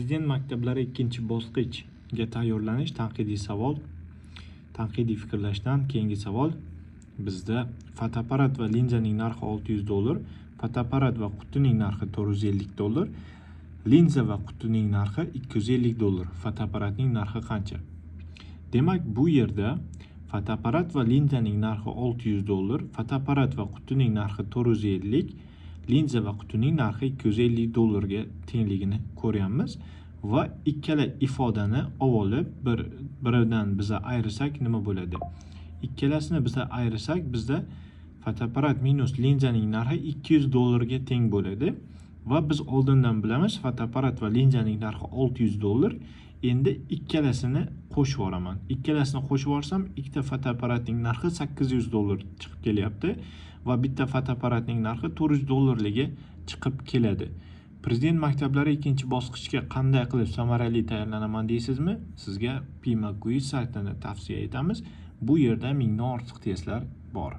Prezident maktablari ikkinchi bosqichga tayyorlanish tanqidiy savol. Tanqidiy fikrlashdan keyingi savol. Bizda fotoapparat va linzaning narxi $600, fotoapparat va qutining narxi $450, linza va qutining narxi $250, fotoapparatning narxi qancha? Demak, bu yerda fotoapparat va linzaning narxi $600, fotoapparat va qutining narxi $450, linza va qutining narxi $250 ga tengligini ko'ryapmiz va ikkala ifodani olib biridan biza ayirsak nima bo'ladi? Ikkalasini biza ayirsak bizda fotoapparat minus linzaning narxi $200 ga teng bo'ladi va biz oldindan bilamiz fotoapparat va linzaning narxi $600. Endi ikkalasini qo'shib yuboraman. Ikkalasini qo'shib yuborsam, ikkita fotoapparatning narxi $800 chiqib kelyapti va bitta fotoapparatning narxi $400 liga chiqib keladi. Prezident maktablari ikkinchi bosqichga qanday qilib samarali tayyorlanaman deysizmi? Sizga PMQuiz saytini tavsiya etamiz. Bu yerda mingdan ortiq testlar bor.